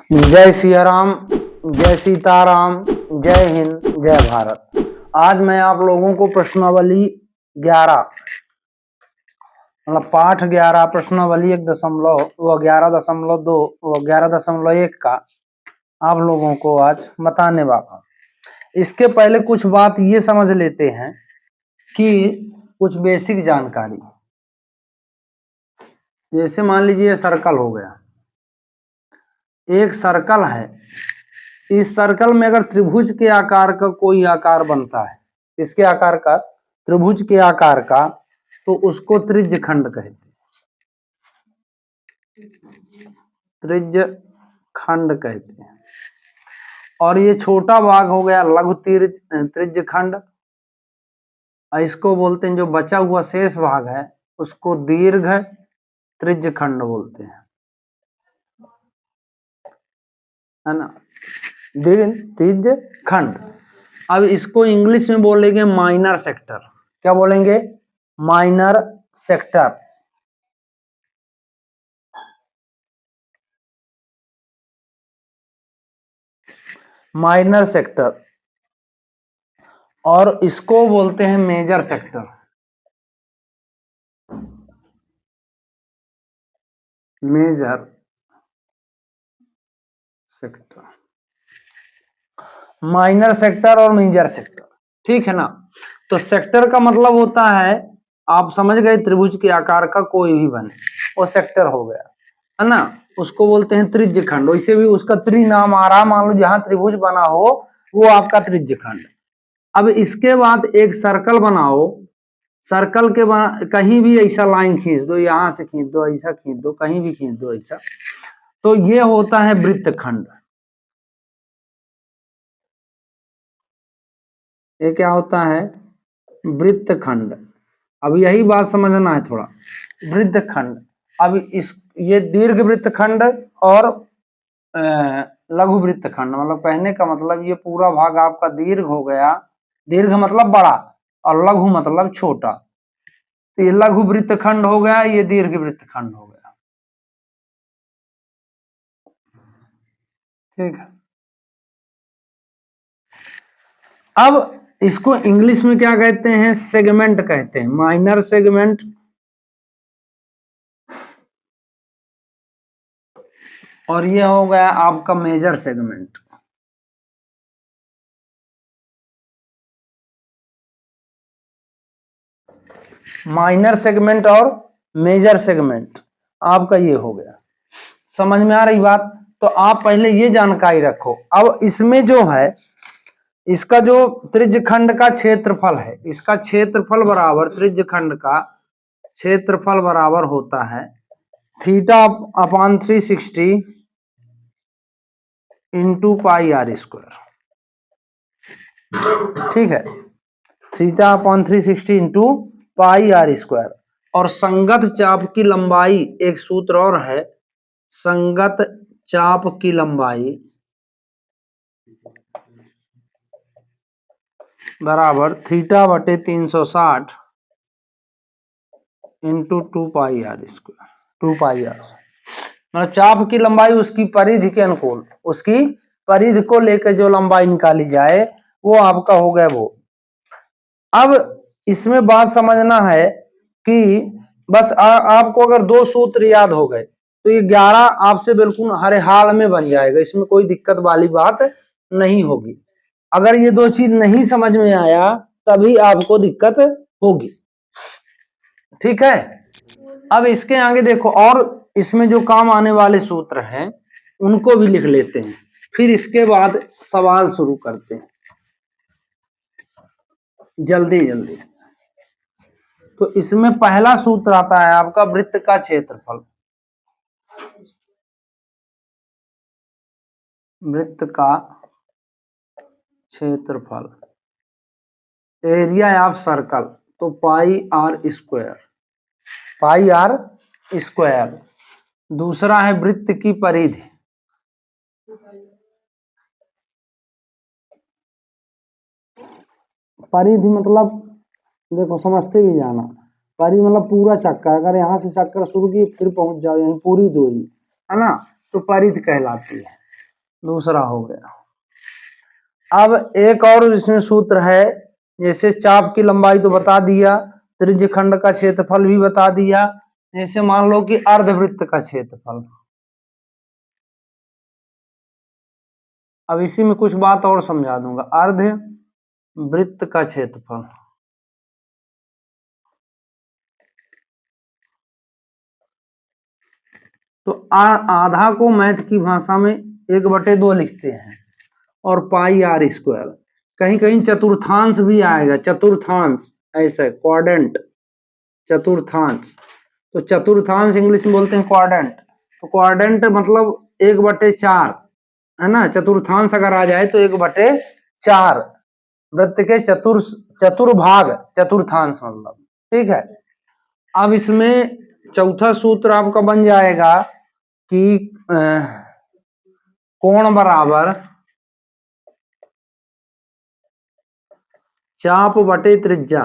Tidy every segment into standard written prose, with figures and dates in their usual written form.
जय सिया राम, जय सीताराम, जय हिंद, जय भारत। आज मैं आप लोगों को प्रश्नावली 11 मतलब पाठ 11 प्रश्नावली 1.11.2 11.1 का आप लोगों को आज बताने वाला हूं। इसके पहले कुछ बात ये समझ लेते हैं कि कुछ बेसिक जानकारी। जैसे मान लीजिए सर्कल हो गया, एक सर्कल है, इस सर्कल में अगर त्रिभुज के आकार का कोई आकार बनता है, इसके आकार का, त्रिभुज के आकार का, तो उसको त्रिज्य खंड कहते हैं। त्रिज्य खंड कहते हैं। और ये छोटा भाग हो गया लघु त्रिज्य खंड, इसको बोलते हैं, जो बचा हुआ शेष भाग है उसको दीर्घ त्रिज्य खंड बोलते हैं, है ना, दीर्घ त्रिज्य खंड। अब इसको इंग्लिश में बोलेंगे माइनर सेक्टर। क्या बोलेंगे? Minor sector. Minor sector. और इसको बोलते हैं major sector. Major sector, minor sector और मेजर सेक्टर, ठीक है ना। तो सेक्टर का मतलब होता है, आप समझ गए, त्रिभुज के आकार का कोई भी बने वो सेक्टर हो गया, है ना। उसको बोलते हैं त्रिज्य खंड। वैसे भी उसका त्रि नाम आ रहा, मान लो जहां त्रिभुज बना हो वो आपका त्रिज्य खंड। अब इसके बाद एक सर्कल बनाओ, सर्कल के बाद कहीं भी ऐसा लाइन खींच दो, यहां से खींच दो, ऐसा खींच दो, कहीं भी खींच दो ऐसा, तो ये होता है वृत्तखंड। ये क्या होता है? वृत्तखंड। अब यही बात समझना है थोड़ा, वृत्तखंड। अब इस ये दीर्घ वृत्तखंड और लघु वृत्तखंड, मतलब कहने का मतलब ये पूरा भाग आपका दीर्घ हो गया। दीर्घ मतलब बड़ा और लघु मतलब छोटा। तो ये लघु वृत्तखंड हो गया, ये दीर्घ वृत्तखंड हो गया, ठीक है। अब इसको इंग्लिश में क्या कहते हैं? सेगमेंट कहते हैं, माइनर सेगमेंट। और ये हो गया आपका मेजर सेगमेंट। माइनर सेगमेंट और मेजर सेगमेंट आपका ये हो गया। समझ में आ रही बात? तो आप पहले ये जानकारी रखो। अब इसमें जो है, इसका जो त्रिज्य खंड का क्षेत्रफल है, इसका क्षेत्रफल बराबर, त्रिज्य खंड का क्षेत्रफल बराबर होता है theta upon 360 into pi R square, ठीक है। Theta upon 360 into pi R square. और संगत चाप की लंबाई, एक सूत्र और है, संगत चाप की लंबाई बराबर थीटा बटे 360 into 2 pi R square, 2 pi R. मतलब चाप की लंबाई उसकी परिधि के अनुकूल, उसकी परिधि को लेकर जो लंबाई निकाली जाए वो आपका हो गया वो। अब इसमें बात समझना है कि बस आपको अगर दो सूत्र याद हो गए तो ये 11 आपसे बिल्कुल हर हाल में बन जाएगा, इसमें कोई दिक्कत वाली बात नहीं होगी। अगर ये दो चीज नहीं समझ में आया तभी आपको दिक्कत होगी, ठीक है। अब इसके आगे देखो, और इसमें जो काम आने वाले सूत्र हैं उनको भी लिख लेते हैं, फिर इसके बाद सवाल शुरू करते हैं जल्दी जल्दी। तो इसमें पहला सूत्र आता है आपका वृत्त का क्षेत्रफल। वृत्त का क्षेत्रफल, एरिया ऑफ सर्कल, तो pi R square, pi R square. दूसरा है वृत्त की परिधि, परिधि मतलब देखो समझते भी जाना, परिधि मतलब पूरा चक्कर, अगर यहाँ से चक्कर शुरू की फिर पहुंच जाओ यहीं पूरी दूरी, है ना, तो परिधि कहलाती है। दूसरा हो गया। अब एक और इसमें सूत्र है, जैसे चाप की लंबाई तो बता दिया, त्रिज्य खंड का क्षेत्रफल भी बता दिया। जैसे मान लो कि अर्धवृत्त का क्षेत्रफल, अब इसी में कुछ बात और समझा दूंगा। अर्धवृत्त का क्षेत्रफल, तो आधा को मैथ की भाषा में 1/2 लिखते हैं, और पाई आर स्क्वायर, कहीं कहीं चतुर्थांश भी आएगा, चतुर्थांश ऐसा क्वाड्रेंट, चतुर्थांश, तो चतुर्थांश इंग्लिश में बोलते हैं क्वाड्रेंट। तो क्वाड्रेंट मतलब 1/4 है ना, चतुर्थांश अगर आ जाए तो 1/4 वृत्त के चतुर्भाग, चतुर्थांश मतलब, ठीक है। अब इसमें चौथा सूत्र आपका बन जाएगा कि कोण बराबर चाप बटे त्रिज्या,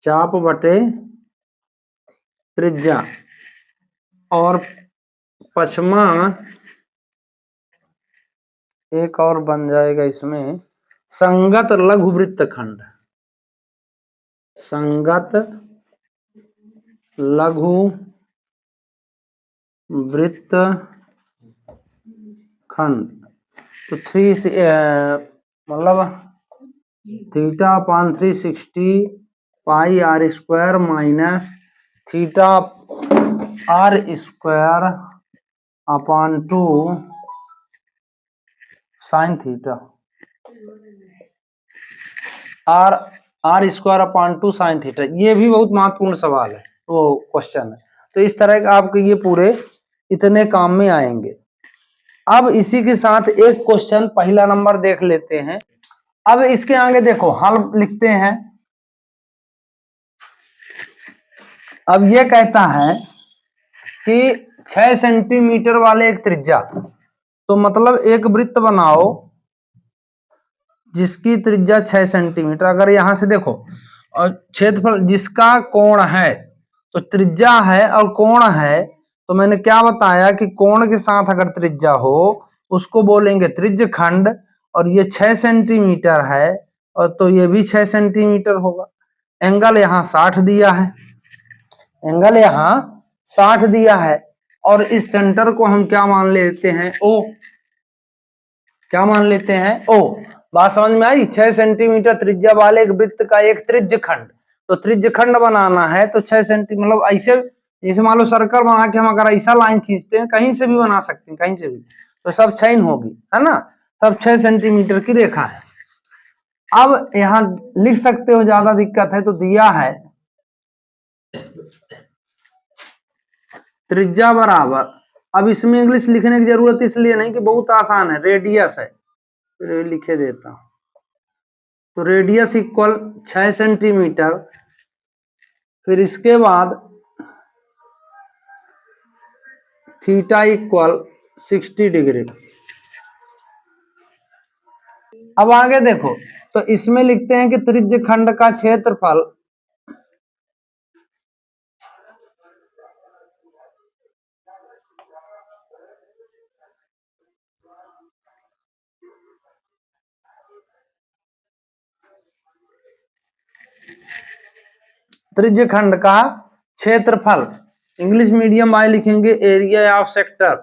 चाप बटे त्रिज्या, और पचमा एक और बन जाएगा इसमें संगत लघु वृत्तखंड, संगत लघु वृत्त खंड। तो 3 मतलब theta upon 360 pi R square minus theta R square upon 2 sine theta, R square upon 2 sine theta. ये भी बहुत महत्वपूर्ण सवाल है, वो क्वेश्चन है। तो इस तरह के आपके ये पूरे इतने काम में आएंगे। अब इसी के साथ एक क्वेश्चन पहला नंबर देख लेते हैं। अब इसके आगे देखो हल लिखते हैं। अब ये कहता है कि 6 सेंटीमीटर वाले एक त्रिज्या, तो मतलब एक वृत्त बनाओ जिसकी त्रिज्या 6 सेंटीमीटर। अगर यहां से देखो और क्षेत्रफल जिसका कोण है, तो त्रिज्या है और कोण है, तो मैंने क्या बताया कि कोण के साथ अगर त्रिज्या हो उसको बोलेंगे त्रिज्य खंड, और ये 6 सेंटीमीटर है और तो ये भी 6 सेंटीमीटर होगा। एंगल यहाँ 60 दिया है, एंगल यहाँ 60 दिया है, और इस सेंटर को हम क्या मान लेते हैं, ओ, क्या मान लेते हैं, ओ। बात समझ में आई। 6 सेंटीमीटर त्रिज्या वाले एक वृत्त का एक त्रिज्य खंड, तो त्रिज्य खंड बनाना है तो 6 सेंटी मतलब ऐसे, जैसे मान लो सर्कल बना के हम अगर ऐसा लाइन खींचते हैं, कहीं से भी बना सकते हैं, कहीं से भी, तो सब चैन होगी, है ना, सब 6 सेंटीमीटर की रेखा है। अब यहां लिख सकते हो, ज्यादा दिक्कत है तो दिया है त्रिज्या बराबर, अब इसमें इंग्लिश लिखने की जरूरत इसलिए नहीं कि बहुत आसान है, रेडियस है, तो लिखे देता हूं। तो रेडियस इक्वल 6 सेंटीमीटर, फिर इसके बाद थीटा इक्वल 60 डिग्री। अब आगे देखो, तो इसमें लिखते हैं कि त्रिज्य खंड का क्षेत्रफल त्रिज्य खंड का क्षेत्रफल, इंग्लिश मीडियम में लिखेंगे एरिया ऑफ सेक्टर,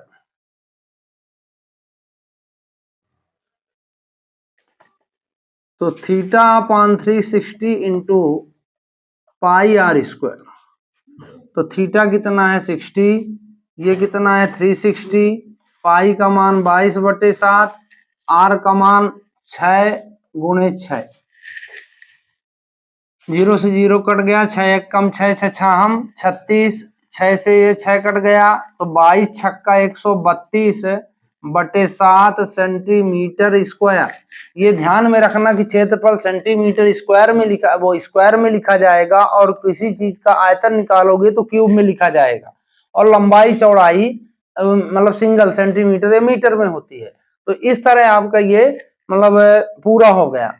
तो theta upon 360 into pi R square. तो थीटा कितना है 60, ये कितना है 360, पाई का मान 22/7, आर का मान 6 गुणे 6, 0 से 0 कट गया, 6 1 कम 6 6 6 36, 6 से ये 6 कट गया, तो 22 छक्का 132/7 सेंटीमीटर स्क्वायर। ये ध्यान में रखना कि क्षेत्रफल सेंटीमीटर स्क्वायर में लिखा, वो स्क्वायर में लिखा जाएगा, और किसी चीज का आयतन निकालोगे तो क्यूब में लिखा जाएगा, और लंबाई चौड़ाई मतलब सिंगल सेंटीमीटर या मीटर में होती है। तो इस तरह आपका ये मतलब पूरा हो गया।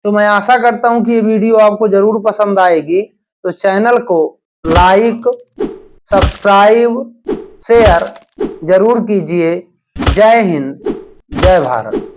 तो मैं आशा करता हूं कि ये वीडियो आपको जरूर पसंद आएगी। तो चैनल को लाइक, सब्सक्राइब, शेयर जरूर कीजिए। जय हिंद, जय भारत।